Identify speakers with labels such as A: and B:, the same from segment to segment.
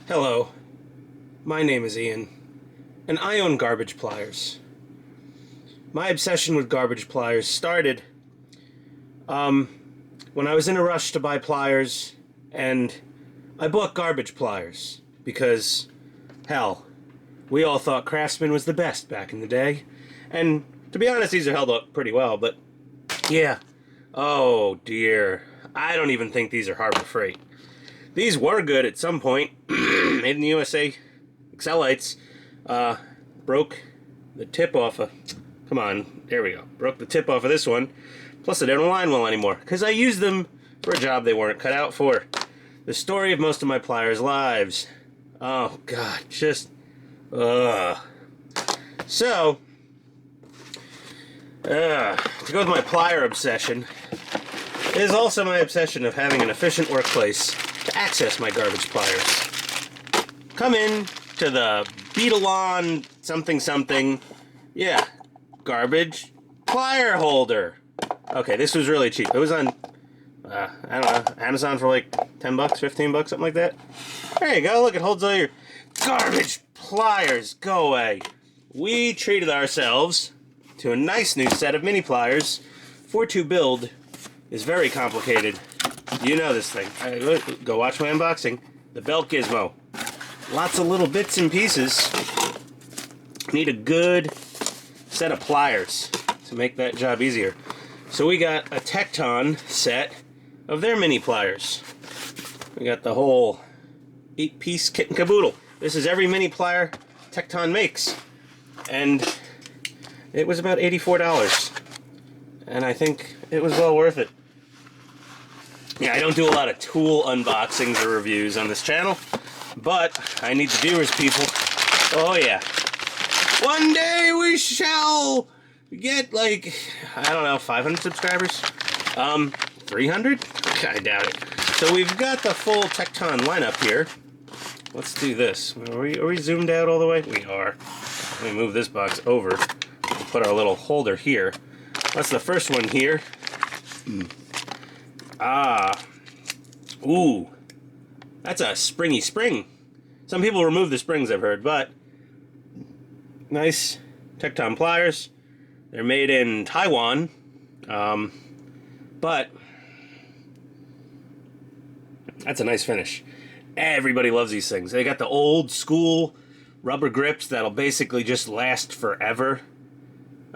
A: Hello, my name is Ian, and I own garbage pliers. My obsession with garbage pliers started when I was in a rush to buy pliers, and I bought garbage pliers because, hell, we all thought Craftsman was the best back in the day. And to be honest, these are held up pretty well, but yeah. Oh dear, I don't even think these are Harbor Freight. These were good at some point. Made in the USA. Excelites. Broke the tip off of... Come on, there we go. Broke the tip off of this one. Plus they don't align well anymore, because I used them for a job they weren't cut out for. The story of most of my pliers' lives. Oh, God, just... So... to go with my plier obsession, is also my obsession of having an efficient workplace to access my garbage pliers. Come in to the Beetle-on something. Yeah, garbage plier holder. Okay, this was really cheap. It was on, I don't know, Amazon for like 10 bucks, 15 bucks, something like that. There you go, look, it holds all your garbage pliers. Go away. We treated ourselves to a nice new set of mini pliers. 4-2 build is very complicated. You know this thing. Go watch my unboxing. The belt gizmo. Lots of little bits and pieces. Need a good set of pliers to make that job easier. So we got a Tekton set of their mini pliers. We got the whole 8-piece kit and caboodle. This is every mini plier Tekton makes. And it was about $84. And I think it was well worth it. Yeah, I don't do a lot of tool unboxings or reviews on this channel, but I need the viewers, people. Oh yeah. One day we shall get, like, I don't know, 500 subscribers? 300? I doubt it. So we've got the full Tekton lineup here. Let's do this. Are we zoomed out all the way? We are. Let me move this box over. We'll put our little holder here. That's the first one here. Ooh, that's a springy spring. Some people remove the springs, I've heard, but nice Tekton pliers. They're made in Taiwan, but that's a nice finish. Everybody loves these things. They got the old school rubber grips that'll basically just last forever.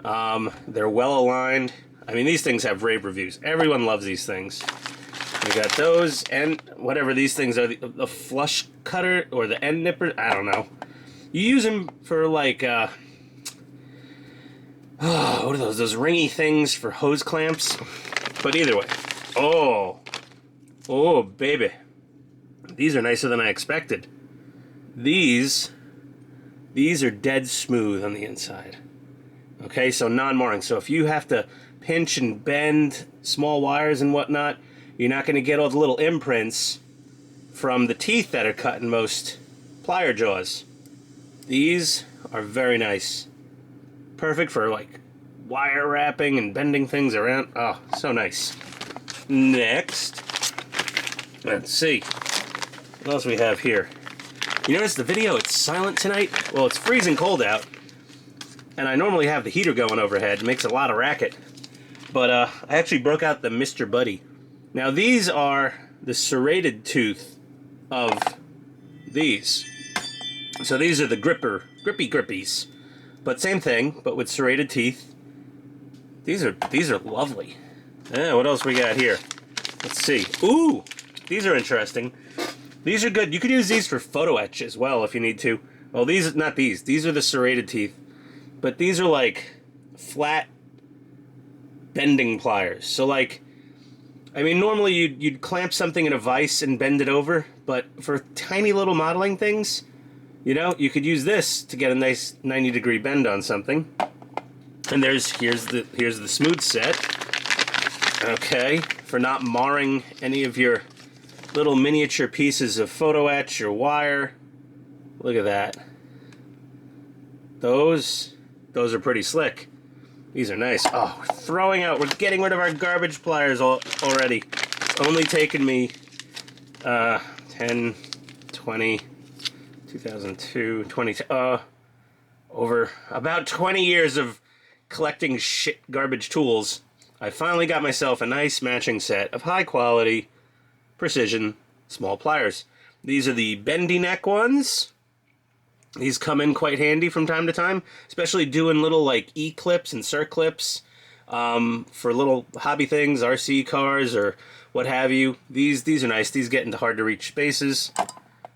A: They're well aligned. I mean, these things have rave reviews. Everyone loves these things. We got those, and whatever these things are, the flush cutter or the end nipper, I don't know. You use them for like, what are those ringy things for hose clamps? But either way, oh baby, these are nicer than I expected. These are dead smooth on the inside. Okay, so non-marring. So if you have to pinch and bend small wires and whatnot, you're not going to get all the little imprints from the teeth that are cut in most plier jaws. These are very nice. Perfect for, like, wire wrapping and bending things around. Oh, so nice. Next, let's see. What else we have here? You notice the video, it's silent tonight? Well, it's freezing cold out, and I normally have the heater going overhead. It makes a lot of racket. But I actually broke out the Mr. Buddy. Now these are the serrated tooth of these. So these are the grippy grippies. But same thing, but with serrated teeth. These are lovely. Yeah, what else we got here? Let's see. Ooh, these are interesting. These are good. You could use these for photo etch as well if you need to. Well, not these. These are the serrated teeth. But these are like flat bending pliers. So like, I mean, normally you'd clamp something in a vise and bend it over, but for tiny little modeling things, you know, you could use this to get a nice 90-degree bend on something. And here's the smooth set. Okay, for not marring any of your little miniature pieces of photo etch or wire. Look at that. Those are pretty slick. These are nice. Oh, we're getting rid of our garbage pliers already. It's only taken me 10, 20, 2002, 20, over about 20 years of collecting shit garbage tools, I finally got myself a nice matching set of high quality, precision, small pliers. These are the bendy neck ones. These come in quite handy from time to time, especially doing little like E-clips and circlips for little hobby things, RC cars or what have you. These are nice. These get into hard to reach spaces. I'm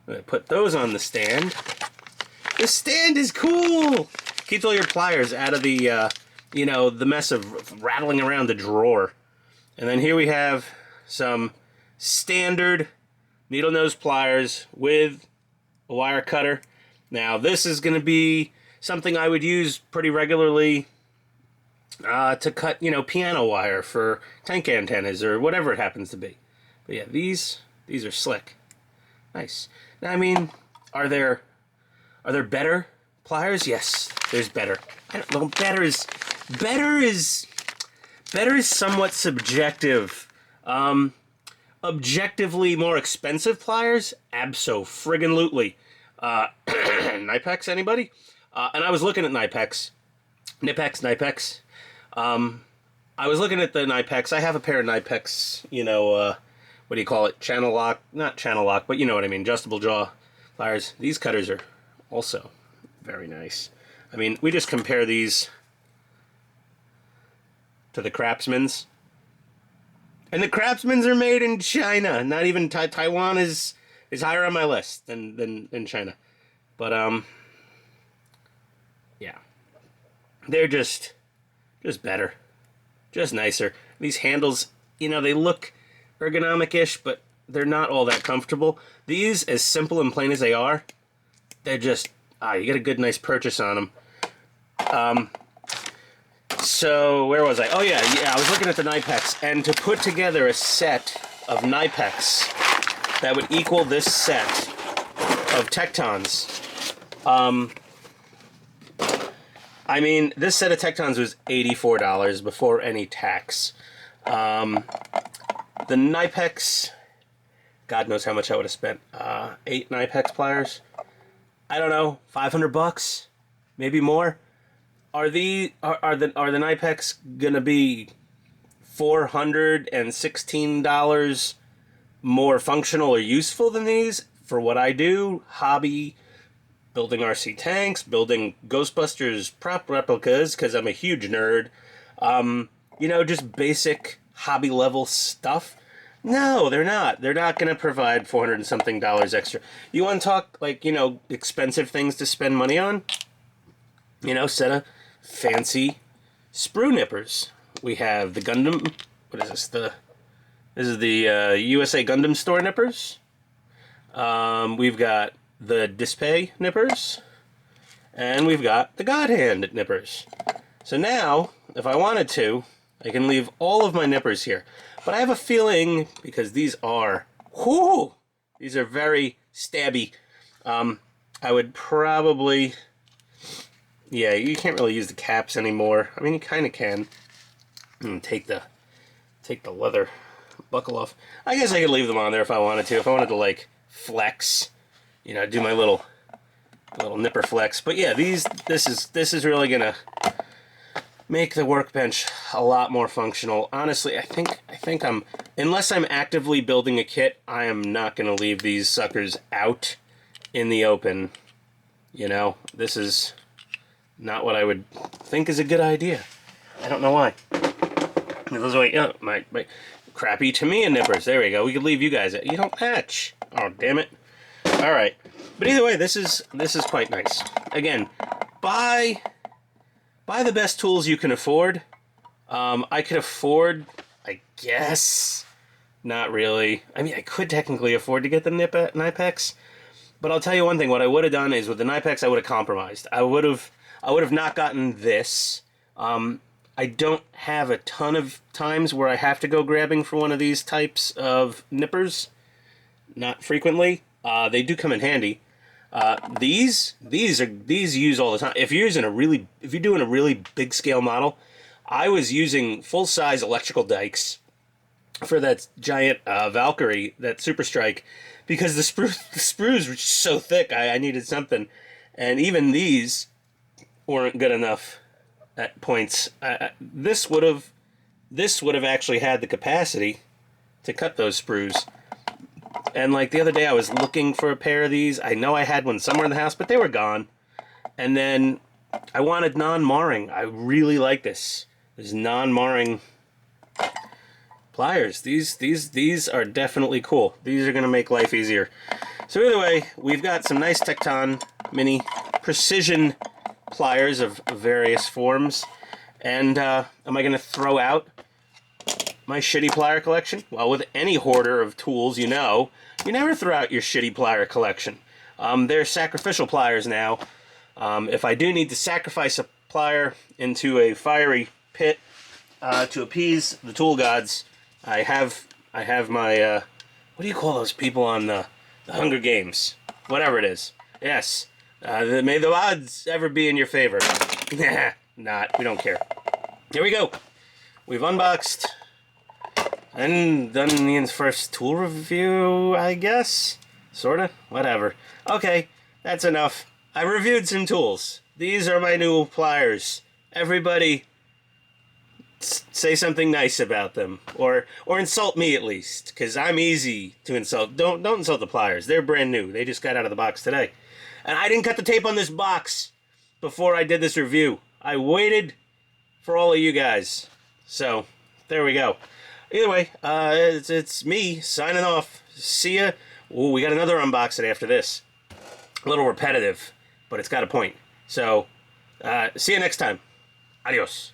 A: gonna put those on the stand. The stand is cool. Keeps all your pliers out of the the mess of rattling around the drawer. And then here we have some standard needle nose pliers with a wire cutter. Now this is going to be something I would use pretty regularly to cut, piano wire for tank antennas or whatever it happens to be. But yeah, these are slick. Nice. Now, I mean, are there better pliers? Yes, there's better. I don't know. Better is somewhat subjective. Objectively more expensive pliers? Abso-friggin-lutely. Knipex, anybody? And I was looking at Knipex. Knipex. I was looking at the Knipex. I have a pair of Knipex, what do you call it? Channel lock? Not channel lock, but you know what I mean. Adjustable jaw pliers. These cutters are also very nice. I mean, we just compare these to the Craftsman's. And the Craftsman's are made in China. Not even Taiwan is higher on my list than China. But yeah. They're just better. Just nicer. These handles, they look ergonomic-ish, but they're not all that comfortable. These, as simple and plain as they are, they're just, you get a good, nice purchase on them. So, where was I? Oh, yeah, I was looking at the Knipex, and to put together a set of Knipex that would equal this set of Tektons, I mean, this set of Tektons was $84 before any tax. The Knipex, God knows how much I would have spent. 8 Knipex pliers. I don't know, $500, maybe more. Are the Knipex gonna be $416 more functional or useful than these? For what I do, hobby, building RC tanks, building Ghostbusters prop replicas, because I'm a huge nerd. Just basic hobby level stuff. No, they're not. They're not going to provide $400 and something extra. You want to talk, expensive things to spend money on? Set of fancy sprue nippers. We have the Gundam. What is this? This is the USA Gundam store nippers. We've got the Display nippers. And we've got the God Hand nippers. So now, if I wanted to, I can leave all of my nippers here. But I have a feeling, because these are very stabby, I would probably, yeah, you can't really use the caps anymore. I mean, you kind of can. Take the leather buckle off. I guess I could leave them on there if I wanted to. If I wanted to, flex, do my little nipper flex. But yeah, this is really gonna make the workbench a lot more functional. Honestly, I think unless I'm actively building a kit, I am not gonna leave these suckers out in the open. This is not what I would think is a good idea. I don't know why. Those are my crappy Tamiya nippers. There we go. We could leave you guys. You don't match. Oh, damn it. All right. But either way, this is quite nice. Again, buy the best tools you can afford. I could afford, I guess, not really. I mean, I could technically afford to get the Knipex, but I'll tell you one thing. What I would have done is with the Knipex, I would have compromised. I would have not gotten this. I don't have a ton of times where I have to go grabbing for one of these types of nippers. Not frequently. They do come in handy. These use all the time. If you're doing a really big scale model, I was using full size electrical dikes for that giant Valkyrie, that Super Strike, because the sprues were just so thick. I needed something, and even these weren't good enough at points. This would have actually had the capacity to cut those sprues. And like the other day, I was looking for a pair of these. I know I had one somewhere in the house, but they were gone. And then I wanted non-marring. I really like this. These non-marring pliers. These are definitely cool. These are going to make life easier. So either way, we've got some nice Tekton Mini Precision pliers of various forms. And am I going to throw out my shitty plier collection? Well, with any hoarder of tools, you know, you never throw out your shitty plier collection. They're sacrificial pliers now. If I do need to sacrifice a plier into a fiery pit to appease the tool gods, I have my what do you call those people on the Hunger Games? Whatever it is. Yes. May the odds ever be in your favor. Nah, not. We don't care. Here we go. We've unboxed and done Ian's first tool review, I guess? Sorta? Whatever. Okay, that's enough. I reviewed some tools. These are my new pliers. Everybody say something nice about them. Or insult me at least, because I'm easy to insult. Don't insult the pliers. They're brand new. They just got out of the box today. And I didn't cut the tape on this box before I did this review. I waited for all of you guys. So, there we go. Either way, it's me signing off. See ya. Ooh, we got another unboxing after this. A little repetitive, but it's got a point. So, see you next time. Adios.